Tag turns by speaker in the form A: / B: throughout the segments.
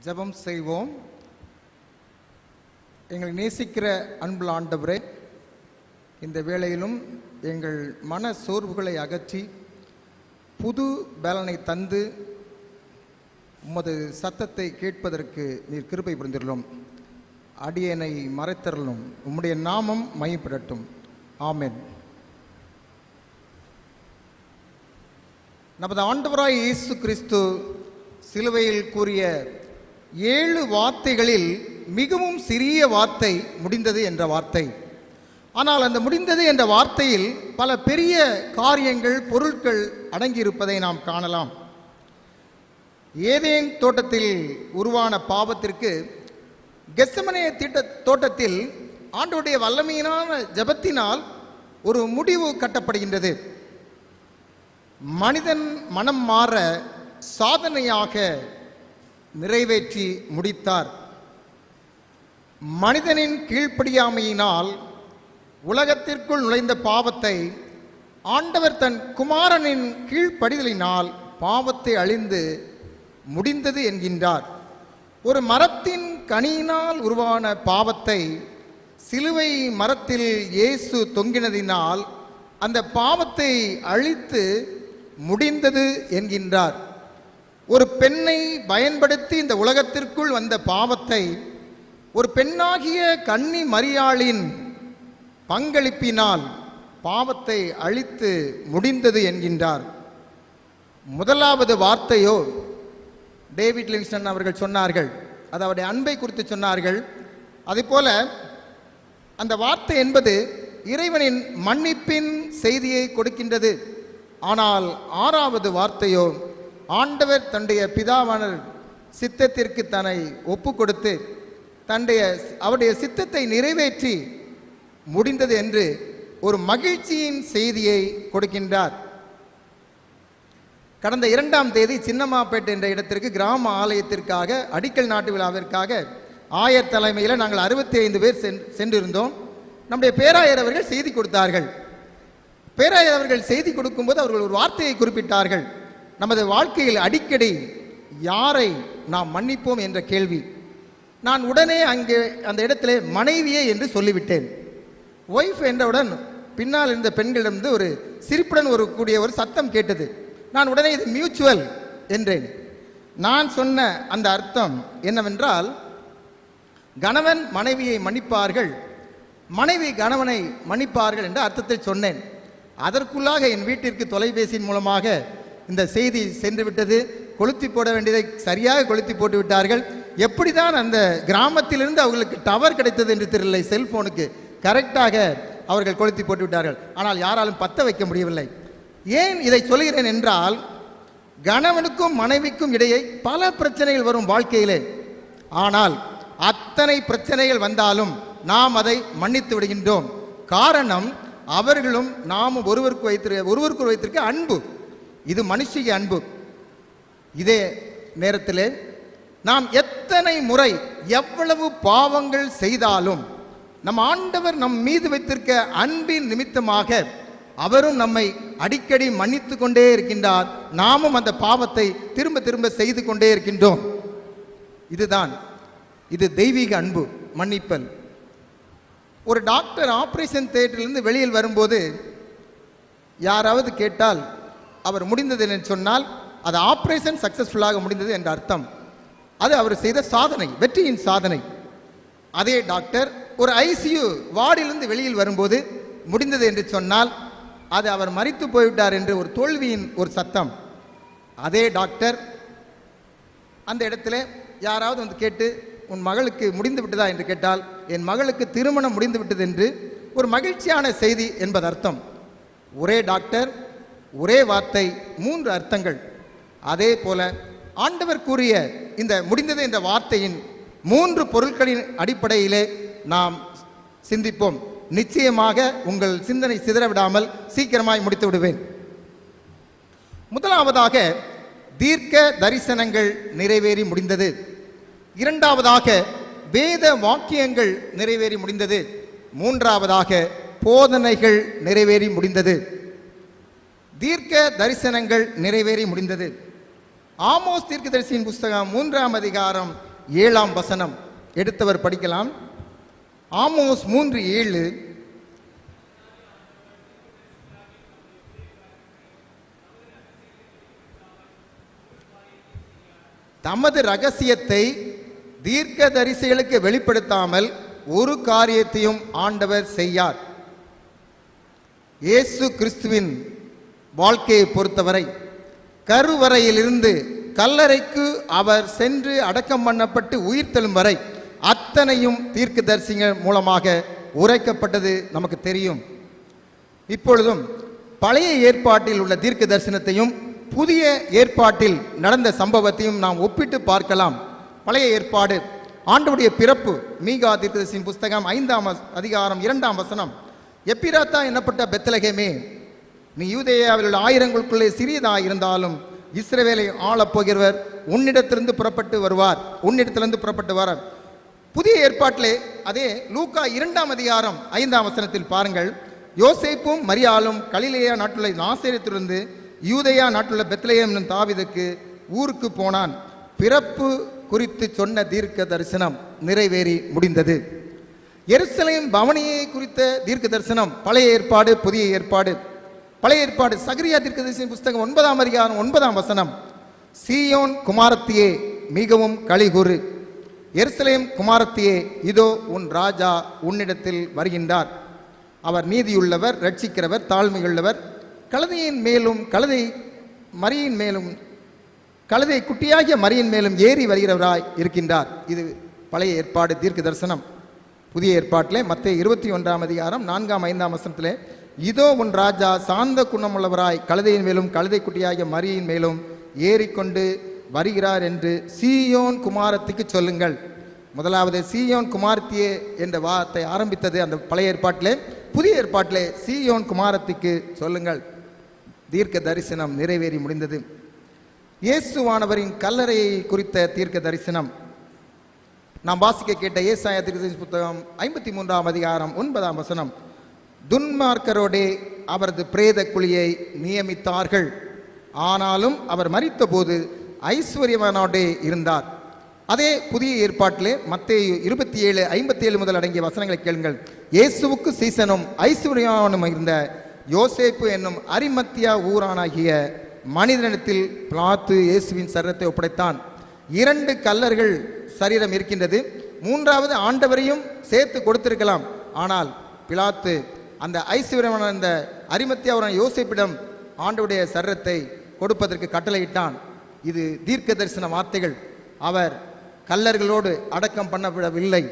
A: ஜெபம் செய்வோம். எங்களை நேசிக்கிற அன்புள்ள ஆண்டவரே, இந்த வேளையிலும் எங்கள் மன சோர்வுகளை அகற்றி புது பலனை தந்து உமது சத்தத்தை கேட்பதற்கு நீர் கிருபை புரிந்துள்ளோம். அடியேனை மறைத்தருளும். உம்முடைய நாமம் மையப்படட்டும். ஆமென். நமது ஆண்டவராய் இயேசு கிறிஸ்து சிலுவையில் கூறிய 7 வார்த்தைகளில் மிகவும் சிறிய வார்த்தை முடிந்தது என்ற வார்த்தை. ஆனால் அந்த முடிந்தது என்ற வார்த்தையில் பல பெரிய காரியங்கள், பொருட்கள் அடங்கியிருப்பதை நாம் காணலாம். ஏதேன் தோட்டத்தில் உருவான பாவத்திற்கு கெத்செமனே தோட்டத்தில் ஆண்டவருடைய வல்லமையினான ஜெபத்தினால் ஒரு முடிவு கட்டப்படுகின்றது. மனிதன் மனம் மாற சாதனையாக நிறைவேற்றி முடித்தார். மனிதனின் கீழ்ப்படியாமையினால் உலகத்திற்குள் நுழைந்த பாவத்தை ஆண்டவர் தன் குமாரனின் கீழ்ப்படிதலினால் பாவத்தை அழிந்து முடிந்தது என்கின்றார். ஒரு மரத்தின் கனியினால் உருவான பாவத்தை சிலுவை மரத்தில் இயேசு தொங்கினதினால் அந்த பாவத்தை அழித்து முடிந்தது என்கின்றார். ஒரு பெண்ணை பயன்படுத்தி இந்த உலகத்திற்குள் வந்த பாவத்தை ஒரு பெண்ணாகிய கன்னி மரியாளின் பங்களிப்பினால் பாவத்தை அழித்து முடிந்தது என்கின்றார். முதலாவது வார்த்தையோ டேவிட் லிவிங்ஸ்டன் அவர்கள் சொன்னார்கள், அது அவருடைய அன்பை குறித்து சொன்னார்கள். அதேபோல அந்த வார்த்தை என்பது இறைவனின் மன்னிப்பின் செய்தியை கொடுக்கின்றது. ஆனால் 6வது வார்த்தையோ ஆண்டவர் தன்னுடைய பிதாவான சித்தத்திற்கு தன்னை ஒப்பு கொடுத்து அவருடைய சித்தத்தை நிறைவேற்றி முடிந்தது என்று ஒரு மகிழ்ச்சியின் செய்தியை கொடுக்கின்றார். கடந்த 2ஆம் தேதி சின்னமாப்பேட்டை என்ற இடத்திற்கு கிராம ஆலயத்திற்காக அடிக்கல் நாட்டு விழாவிற்காக ஆயர் தலைமையில் நாங்கள் 65 பேர் சென்றிருந்தோம். நம்முடைய பேராயர் அவர்கள் செய்தி கொடுத்தார்கள். பேராயர் அவர்கள் செய்தி கொடுக்கும்போது அவர்கள் ஒரு வார்த்தையை குறிப்பிட்டார்கள். நமது வாழ்க்கையில் அடிக்கடி யாரை நாம் மன்னிப்போம் என்ற கேள்வி. நான் உடனே அங்கே அந்த இடத்திலே மனைவியே என்று சொல்லிவிட்டேன். ஒய்ஃப் என்றவுடன் பின்னால் இருந்த பெண்களிடமிருந்து ஒரு சிரிப்புடன் கூடிய ஒரு சத்தம் கேட்டது. நான் உடனே இது மியூச்சுவல் என்றேன். நான் சொன்ன அந்த அர்த்தம் என்னவென்றால், கணவன் மனைவியை மன்னிப்பார்கள், மனைவி கணவனை மன்னிப்பார்கள் என்ற அர்த்தத்தில் சொன்னேன். அதற்குள்ளாக என் வீட்டிற்கு தொலைபேசியின் மூலமாக இந்த செய்தி சென்று விட்டது. கொளுத்தி போட வேண்டியதை சரியாக கொளுத்தி போட்டு விட்டார்கள். எப்படிதான் அந்த கிராமத்திலிருந்து அவர்களுக்கு டவர் கிடைத்தது என்று தெரியலை. செல்போனுக்கு கரெக்டாக அவர்கள் கொளுத்தி போட்டு விட்டார்கள். ஆனால் யாராலும் பற்ற வைக்க முடியவில்லை. ஏன் இதை சொல்கிறேன் என்றால், கணவனுக்கும் மனைவிக்கும் இடையே பல பிரச்சனைகள் வரும் வாழ்க்கையிலே. ஆனால் அத்தனை பிரச்சனைகள் வந்தாலும் நாம் அதை மன்னித்து விடுகின்றோம். காரணம், அவர்களும் நாமும் ஒருவருக்கு வைத்திருக்க அன்பு. இது மனுஷிய அன்பு. இதே நேரத்தில் நாம் எத்தனை முறை எவ்வளவு பாவங்கள் செய்தாலும் நம் ஆண்டவர் நம் மீது வைத்திருக்க அன்பின் நிமித்தமாக அவரும் நம்மை அடிக்கடி மன்னித்து கொண்டே இருக்கின்றார். நாமும் அந்த பாவத்தை திரும்ப திரும்ப செய்து கொண்டே இருக்கின்றோம். இது தெய்வீக அன்பு, மன்னிப்பல். ஒரு டாக்டர் ஆபரேஷன் தியேட்டரிலிருந்து வெளியில் வரும்போது யாராவது கேட்டால் அவர் முடிந்தது என்று சொன்னால் அது ஆபரேஷன் சக்சஸ்ஃபுல்லாக முடிந்தது என்ற அர்த்தம். அது அவர் செய்த சாதனை, வெற்றியின் சாதனை. அதே டாக்டர் ஒரு ஐசியூ வார்டிலிருந்து வெளியில் வரும்போது முடிந்தது என்று சொன்னால் அது அவர் மரித்து போய்விட்டார் என்று ஒரு தோல்வியின் ஒரு சத்தம். அதே டாக்டர் அந்த இடத்துல யாராவது வந்து கேட்டு, உன் மகளுக்கு முடிந்து விட்டதா என்று கேட்டால், என் மகளுக்கு திருமணம் முடிந்து விட்டது என்று ஒரு மகிழ்ச்சியான செய்தி என்பது அர்த்தம். ஒரே டாக்டர், ஒரே வார்த்தை, 3 அர்த்தங்கள். அதே போல ஆண்டவர் கூறிய இந்த முடிந்தது என்ற வார்த்தையின் 3 பொருட்களின் அடிப்படையிலே நாம் சிந்திப்போம். நிச்சயமாக உங்கள் சிந்தனை சிதறவிடாமல் சீக்கிரமாய் முடித்து விடுவேன். முதலாவதாக தீர்க்க தரிசனங்கள் நிறைவேறி முடிந்தது. 2ஆவதாக வேத வாக்கியங்கள் நிறைவேறி முடிந்தது. 3ஆவதாக போதனைகள் நிறைவேறி முடிந்தது. தீர்க்க தரிசனங்கள் நிறைவேறி முடிந்தது. ஆமோஸ் தீர்க்கதரிசியின் புஸ்தகம் 3ஆம் அதிகாரம் 7ஆம் வசனம் எடுத்தவர் படிக்கலாம். ஆமோஸ் 3:7. தமது ரகசியத்தை தீர்க்கதரிசிகளுக்கு வெளிப்படுத்தாமல் ஒரு காரியத்தையும் ஆண்டவர் செய்யார். இயேசு கிறிஸ்துவின் வாழ்க்கையை பொறுத்தவரை கருவறையிலிருந்து கல்லறைக்கு அவர் சென்று அடக்கம் பண்ணப்பட்டு உயிர்த்தெழும் வரை அத்தனையும் தீர்க்கதரிசிகள் மூலமாக உரைக்கப்பட்டது நமக்கு தெரியும். இப்பொழுதும் பழைய ஏற்பாட்டில் உள்ள தீர்க்க தரிசனத்தையும் புதிய ஏற்பாட்டில் நடந்த சம்பவத்தையும் நாம் ஒப்பிட்டு பார்க்கலாம். பழைய ஏற்பாடு ஆண்டவருடைய பிறப்பு, மீகா தீர்க்கதரிசியின் புஸ்தகம் 5ஆம் அதிகாரம் 2ஆம் வசனம். எப்பிராத்தா என்னப்பட்ட பெத்லகேமே, நீ யூதேயாவில் உள்ள ஆயிரங்களுக்குள்ளே சிறியதாக இருந்தாலும் இஸ்ரவேலை ஆளப்போகிறவர் உன்னிடத்திலிருந்து புறப்பட்டு வருவார். புதிய ஏற்பாட்டிலே அதே லூக்கா 2ஆம் அதிகாரம் 5ஆம் வசனத்தில் பாருங்கள். யோசேப்பும் மரியாளும் கலிலேயா நாட்டுள்ள நாசரேத்திலிருந்து யூதேயா நாட்டுள்ள பெத்லகேம் என்னும் தாவீதுக்கு ஊருக்கு போனான். பிறப்பு குறித்து சொன்ன தீர்க்க தரிசனம் நிறைவேறி முடிந்தது. எருசலேம் பவனியை குறித்த தீர்க்க தரிசனம் பழைய ஏற்பாடு, புதிய ஏற்பாடு. பழைய ஏற்பாடு சகரியா தீர்க்கதரிசியின் புஸ்தகம் 9ஆம் அதிகாரம் 9ஆம் வசனம். சீயோன் குமாரத்தியே மிகவும் களிகூறு, எருசலேம் குமாரத்தியே இதோ உன் ராஜா உன்னிடத்தில் வருகின்றார். அவர் நீதியுள்ளவர், ரட்சிக்கிறவர், தாழ்மையுள்ளவர், கழுதையின் மேலும் கழுதை குட்டியாகிய மரியின் மேலும் ஏறி வருகிறவராய் இருக்கின்றார். இது பழைய ஏற்பாடு தீர்க்க தரிசனம். புதிய ஏற்பாட்டிலே மத்தேயு 21ஆம் அதிகாரம் 4ஆம் 5ஆம் வசனத்திலே இதோ உன் ராஜா சாந்த குணமுள்ளவராய் கழுதையின் மேலும் கழுதை குட்டியாகிய மரியின் மேலும் ஏறிக்கொண்டு வருகிறார் என்று சீயோன் குமாரத்திக்கு சொல்லுங்கள். முதலாவது சீயோன் குமாரத்தியே என்ற வார்த்தை ஆரம்பித்தது அந்த பழைய ஏற்பாட்டிலே. புதிய ஏற்பாட்டிலே சீயோன் குமாரத்திக்கு சொல்லுங்கள். தீர்க்க தரிசனம் நிறைவேறி முடிந்தது. இயேசுவானவரின் கல்லறையை குறித்த தீர்க்க தரிசனம் நாம் வாசிக்க கேட்ட ஏசாயா தீர்க்கதரிசி புத்தகம் 53ஆம் அதிகாரம் 9ஆம் வசனம். துன்மார்க்கரோடே அவரது பிரேத குழியை நியமித்தார்கள், ஆனாலும் அவர் மரித்த போது ஐஸ்வர்யவானோடே இருந்தார். அதே புதிய ஏற்பாட்டிலே மத்தேயு 27:57 முதல் அடங்கிய வசனங்களை கேளுங்கள். இயேசுவுக்கு சீசனும் ஐஸ்வர்யவானும் இருந்த யோசேப்பு என்னும் அரிமத்தியா ஊரானாகிய மனிதனிடத்தில் பிலாத்து இயேசுவின் சரீரத்தை ஒப்படைத்தான். 2 கல்லர்கள் சரீரம் இருக்கின்றது. 3வது ஆண்டவரையும் சேர்த்து கொடுத்திருக்கலாம். ஆனால் பிலாத்து அந்த ஐஸ்வர்யவான அந்த அரிமத்தியா யோசேப்பிடம் ஆண்டவருடைய சரீரத்தை கொடுப்பதற்கு கட்டளையிட்டான். இது தீர்க்க தரிசன வார்த்தைகள். அவர் கல்லர்களோடு அடக்கம் பண்ணப்படவில்லை.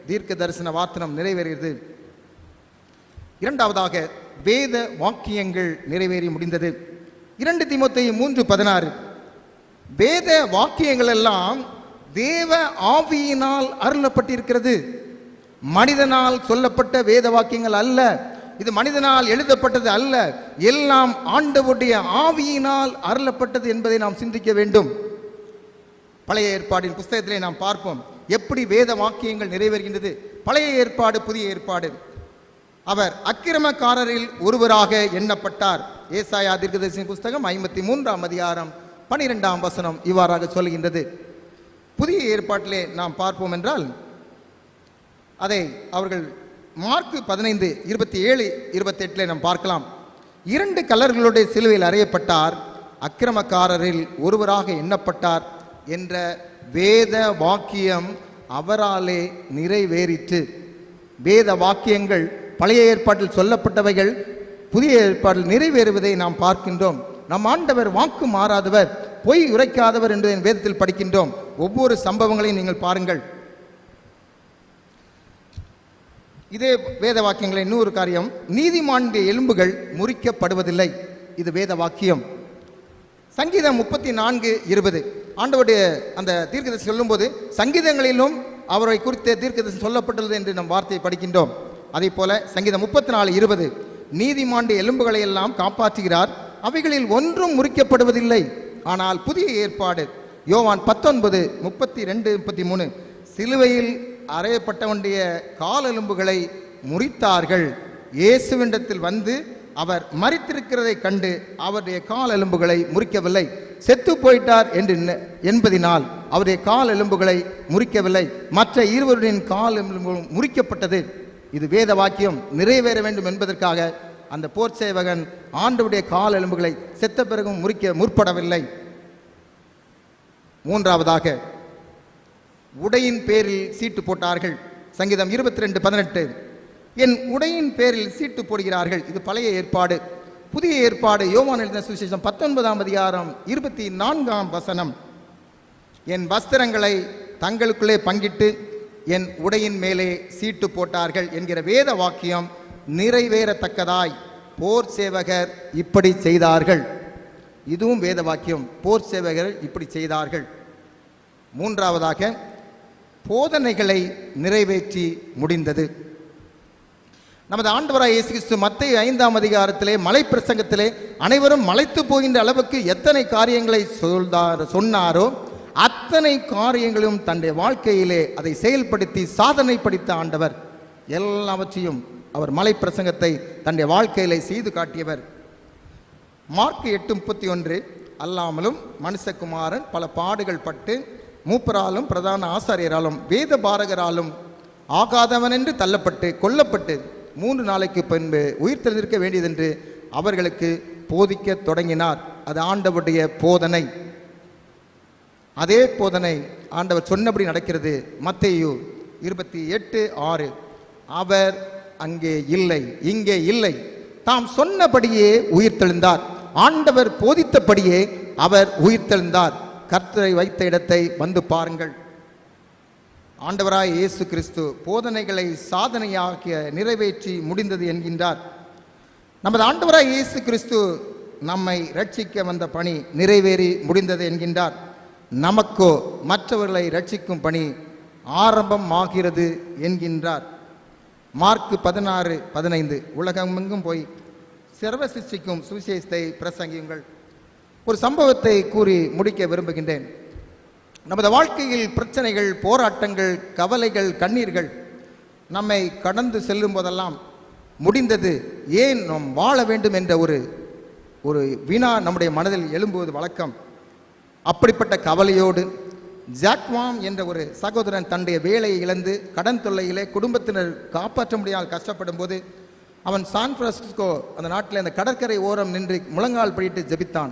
A: தீர்க்க தரிசன வார்த்தனம் நிறைவேறியது. 2வதாக வேத வாக்கியங்கள் நிறைவேறி முடிந்தது. 2 தீமோத்தேயு 3:16. வேத வாக்கியங்கள் எல்லாம் தேவ ஆவியினால் அருளப்பட்டிருக்கிறது. மனிதனால் சொல்லப்பட்ட வேத வாக்கியங்கள் அல்ல. இது மனிதனால் எழுதப்பட்டது அல்ல. எல்லாம் ஆண்டவருடைய ஆவியினால் அருளப்பட்டது என்பதை நாம் சிந்திக்க வேண்டும். பழைய ஏற்பாடின் புஸ்தகத்திலே நாம் பார்ப்போம் எப்படி வேத வாக்கியங்கள் நிறைவேறுகின்றது. பழைய ஏற்பாடு, புதிய ஏற்பாடு. அவர் அக்கிரமக்காரரில் ஒருவராக எண்ணப்பட்டார். ஏசாயா தீர்க்கதரிசியின் புஸ்தகம் 53ஆம் அதிகாரம் 12ஆம் வசனம் இவ்வாறாக சொல்கின்றது. புதிய ஏற்பாட்டிலே நாம் பார்ப்போம் என்றால் அதை அவர்கள் மார்க்கு 15:27-28 நாம் பார்க்கலாம். 2 கல்லர்களுடைய சிலுவையில் அறையப்பட்டார், அக்கிரமக்காரரில் ஒருவராக எண்ணப்பட்டார் என்ற வேத வாக்கியம் அவராலே நிறைவேறிற்று. வேத வாக்கியங்கள் பழைய ஏற்பாட்டில் சொல்லப்பட்டவைகள் புதிய ஏற்பாட்டில் நிறைவேறுவதை நாம் பார்க்கின்றோம். நம் ஆண்டவர் வாக்கு மாறாதவர், பொய் உரைக்காதவர் என்று வேதத்தில் படிக்கின்றோம். ஒவ்வொரு சம்பவங்களையும் நீங்கள் பாருங்கள். இதே வேத வாக்கியங்களை இன்னொரு காரியம், நீதிமான்களுடைய எலும்புகள் முறிக்கப்படுவதில்லை. இது வேத வாக்கியம். சங்கீதம் 34:20 ஆண்டவருடைய அந்த தீர்க்கதரிசி சொல்லும்போது சங்கீதங்களிலும் அவரை குறித்த தீர்க்கதரிசி சொல்லப்பட்டுள்ளது என்று நம் வார்த்தையை படிக்கின்றோம். அதே போல சங்கீதம் 34:20 நீதிமான்களுடைய எலும்புகளை எல்லாம் காப்பாற்றுகிறார், அவைகளில் ஒன்றும் முறிக்கப்படுவதில்லை. ஆனால் புதிய ஏற்பாடு யோவான் 19:32-33 சிலுவையில் அறையப்பட்டவனுடைய காலெலும்புகளை முறித்தார்கள். இயேசுவினிடத்தில் வந்து அவர் மரித்திருக்கிறதை கண்டு அவருடைய காலெலும்புகளை முறிக்கவில்லை, செத்து போயிட்டார் என்பதினால் அவருடைய கால் எலும்புகளை முறிக்கவில்லை, மற்ற இருவரின் கால் எலும்புகளும் முறிக்கப்பட்டது. இது வேத வாக்கியம் நிறைவேற வேண்டும் என்பதற்காக அந்த போர் சேவகன் ஆண்டவருடைய கால் எலும்புகளை செத்த பிறகும் முறிக்க முற்படவில்லை. மூன்றாவதாக, உடையின் பேரில் சீட்டு போட்டார்கள். சங்கீதம் 22:18, என் உடையின் பேரில் சீட்டு போடுகிறார்கள். இது பழைய ஏற்பாடு. புதிய ஏற்பாடு யோவான் எழுதின சுவிசேஷம் 19ஆம் அதிகாரம் 24ஆம் வசனம், என் வஸ்திரங்களை தங்களுக்குள்ளே பங்கிட்டு என் உடையின் மேலே சீட்டு போட்டார்கள் என்கிற வேத வாக்கியம் நிறைவேறத்தக்கதாய் போர் சேவகர் இப்படி செய்தார்கள். இதுவும் வேத வாக்கியம். போர் சேவகர் இப்படி செய்தார்கள். மூன்றாவதாக, போதனைகளை நிறைவேற்றி முடிந்தது. நமது ஆண்டவராய் இயேசு கிறிஸ்து மத்தேயு 5ஆம் அதிகாரத்திலே மலை பிரசங்கத்திலே அனைவரும் மலைத்து போகின்ற அளவுக்கு எத்தனை காரியங்களை சொன்னாரோ அத்தனை காரியங்களும் தன்னுடைய வாழ்க்கையிலே அதை செயல்படுத்தி சாதனை படித்த ஆண்டவர். எல்லாவற்றையும் அவர் மலை பிரசங்கத்தை தன்னுடைய வாழ்க்கையிலே செய்து காட்டியவர். மார்க் 8:31, அல்லாமலும் மனுஷகுமாரன் பல பாடுகள் பட்டு மூப்பராலும் பிரதான ஆசாரியராலும் வேத பாரகராலும் ஆகாதவன் என்று தள்ளப்பட்டு கொல்லப்பட்டு 3 நாளைக்கு பின்பு உயிர் தெளிந்திருக்க வேண்டியதென்று அவர்களுக்கு போதிக்க தொடங்கினார். அது ஆண்டவருடைய போதனை. அதே போதனை ஆண்டவர் சொன்னபடி நடக்கிறது. மத்தேயு 28:6, அவர் அங்கே இல்லை, இங்கே இல்லை, தாம் சொன்னபடியே உயிர் தெழுந்தார். ஆண்டவர் போதித்தபடியே அவர் உயிர் தெழுந்தார். கர்த்தரை வைத்த இடத்தை வந்து பாருங்கள். ஆண்டவராய் இயேசு கிறிஸ்து போதனைகளை சாதனையாக்கிய நிறைவேற்றி முடிந்தது என்கின்றார். நமது ஆண்டவராய் இயேசு கிறிஸ்து நம்மை ரட்சிக்க வந்த பணி நிறைவேறி முடிந்தது என்கின்றார். நமக்கோ மற்றவர்களை ரட்சிக்கும் பணி ஆரம்பமாகிறது என்கின்றார். மார்க் 16:15, உலகமெங்கும் போய் சர்வ சிருஷ்டிக்கும் சுவிசேஷத்தை பிரசங்கியுங்கள். ஒரு சம்பவத்தை கூறி முடிக்க விரும்புகின்றேன். நமது வாழ்க்கையில் பிரச்சனைகள், போராட்டங்கள், கவலைகள், கண்ணீர்கள் நம்மை கடந்து செல்லும் போதெல்லாம் முடிந்தது, ஏன் நாம் வாழ வேண்டும் என்ற ஒரு வினா நம்முடைய மனதில் எழும்புவது வழக்கம். அப்படிப்பட்ட கவலையோடு ஜாக்வாம் என்ற ஒரு சகோதரன் தன்னுடைய வேலையை இழந்து கடன் தொல்லையிலே குடும்பத்தினர் காப்பாற்ற முடியாமல் கஷ்டப்படும் போது அவன் சான் பிரான்சிஸ்கோ அந்த நாட்டில் அந்த கடற்கரை ஓரம் நின்று முழங்கால் படிட்டு ஜெபித்தான்.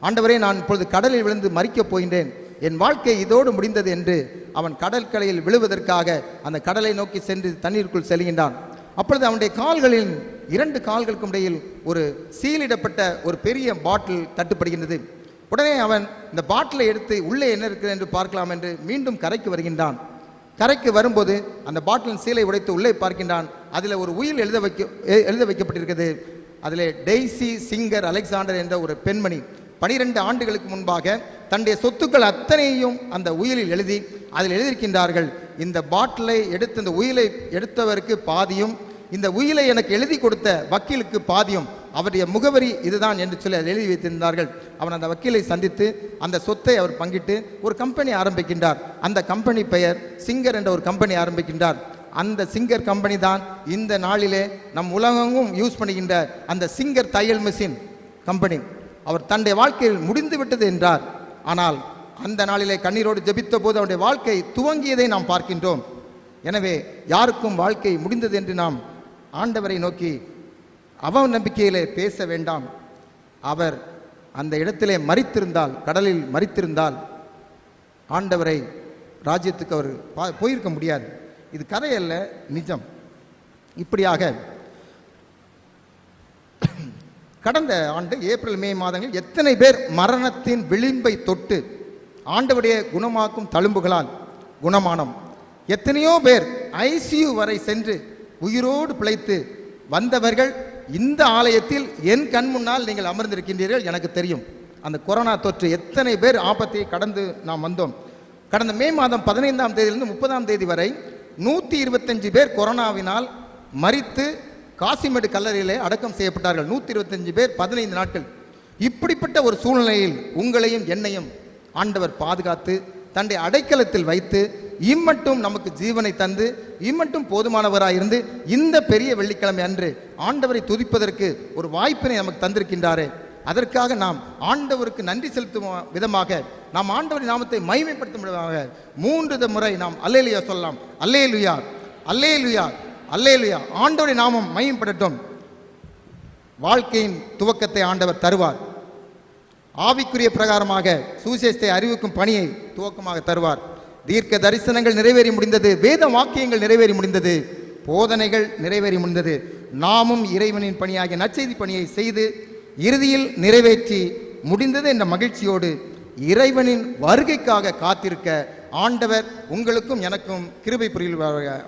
A: ஆண்டவரே, நான் இப்பொழுது கடலில் விழுந்து மரிக்கப் போகின்றேன், என் வாழ்க்கை இதோடு முடிந்தது என்று அவன் கடற்கரையில் விழுவதற்காக அந்த கடலை நோக்கி சென்று தண்ணீருக்குள் செல்கின்றான். அப்பொழுது அவனுடைய கால்களில் 2 கால்களுக்கும் இடையில் ஒரு சீலிடப்பட்ட ஒரு பெரிய பாட்டில் தட்டுப்படுகின்றது. உடனே அவன் இந்த பாட்டிலை எடுத்து உள்ளே என்ன இருக்கிறது என்று பார்க்கலாம் என்று மீண்டும் கரைக்கு வருகின்றான். கரைக்கு வரும்போது அந்த பாட்டிலின் சீலை உடைத்து உள்ளே பார்க்கின்றான். அதில் ஒரு உயில் எழுத வைக்கப்பட்டிருக்கிறது. அதில் டெய்சி சிங்கர் அலெக்சாண்டர் என்ற ஒரு பெண்மணி 12 ஆண்டுகளுக்கு முன்பாக தன்னுடைய சொத்துக்கள் அத்தனையும் அந்த உயிலில் எழுதி அதில் எழுதியிருக்கின்றார்கள், இந்த பாட்டிலை எடுத்து இந்த உயிலை எடுத்தவருக்கு பாதியும், இந்த உயிலை எனக்கு எழுதி கொடுத்த வக்கீலுக்கு பாதியும், அவருடைய முகவரி இதுதான் என்று சொல்லி எழுதி வைத்திருந்தார்கள். அவன் அந்த வக்கீலை சந்தித்து அந்த சொத்தை அவர் பங்கிட்டு ஒரு கம்பெனி ஆரம்பிக்கின்றார். அந்த கம்பெனி பெயர் சிங்கர் என்ற ஒரு கம்பெனி ஆரம்பிக்கின்றார். அந்த சிங்கர் கம்பெனி தான் இந்த நாளிலே நம் உலகமும் யூஸ் பண்ணுகின்ற அந்த சிங்கர் தையல் மிஷின் கம்பெனி. அவர் தன்னுடைய வாழ்க்கையில் முடிந்து விட்டது என்றார். ஆனால் அந்த நாளிலே கண்ணீரோடு ஜெபித்த போது அவருடைய வாழ்க்கை துவங்கியதை நாம் பார்க்கின்றோம். எனவே யாருக்கும் வாழ்க்கை முடிந்தது என்று நாம் ஆண்டவரை நோக்கி அவநம்பிக்கையிலே பேச வேண்டாம். அவர் அந்த இடத்திலே மரித்திருந்தால், கடலில் மரித்திருந்தால் ஆண்டவரை ராஜ்யத்துக்கு அவர் போயிருக்க முடியாது. இது கதையல்ல, நிஜம். இப்படியாக கடந்த ஆண்டு ஏப்ரல் மே மாதங்களில் எத்தனை பேர் மரணத்தின் விளிம்பை தொட்டு ஆண்டவருடைய குணமாக்கும் தழும்புகளால் குணமானம், எத்தனையோ பேர் ஐசியு வரை சென்று உயிரோடு பிழைத்து வந்தவர்கள் இந்த ஆலயத்தில் என் கண் முன்னால் நீங்கள் அமர்ந்திருக்கின்றீர்கள். எனக்கு தெரியும் அந்த கொரோனா தொற்று எத்தனை பேர் ஆபத்தை கடந்து நாம் வந்தோம். கடந்த மே மாதம் 15ஆம் தேதியிலிருந்து 30ஆம் தேதி வரை 125 பேர் கொரோனாவினால் மரித்து காசிமேடு கல்லறையிலே அடக்கம் செய்யப்பட்டார்கள். 125 பேர் 15 நாட்கள். இப்படிப்பட்ட ஒரு சூழ்நிலையில் உங்களையும் என்னையும் ஆண்டவர் பாதுகாத்து தன்னுடைய அடைக்கலத்தில் வைத்து இம்மட்டும் நமக்கு ஜீவனை தந்து இம்மட்டும் போதுமானவராயிருந்து இந்த பெரிய வெள்ளிக்கிழமை அன்று ஆண்டவரை துதிப்பதற்கு ஒரு வாய்ப்பினை நமக்கு தந்திருக்கின்றாரே. அதற்காக நாம் ஆண்டவருக்கு நன்றி செலுத்தும் விதமாக, நாம் ஆண்டவரின் நாமத்தை மகிமைப்படுத்தும் விதமாக 3 முறை நாம் அல்லேலூயா சொல்லலாம். அல்லேலூயா, அல்லேலூயா, அல்லேலூயா. ஆண்டவரின் நாமம் மகிமைப்படட்டும். வாழ்க்கையின் துவக்கத்தை ஆண்டவர் தருவார். ஆவிக்குரிய பிரகாரமாக சுவிசேஷத்தை அறிவிக்கும் பணியை துவக்கமாக தருவார். தீர்க்க தரிசனங்கள் நிறைவேறி முடிந்தது, வேத வாக்கியங்கள் நிறைவேறி முடிந்தது, போதனைகள் நிறைவேறி முடிந்தது. நாமும் இறைவனின் பணியாகிய நற்செய்தி பணியை செய்து இறுதியில் நிறைவேற்றி முடிந்தது என்ற மகிழ்ச்சியோடு இறைவனின் வருகைக்காக காத்திருக்க ஆண்டவர் உங்களுக்கும் எனக்கும் கிருபை புரிவாராக.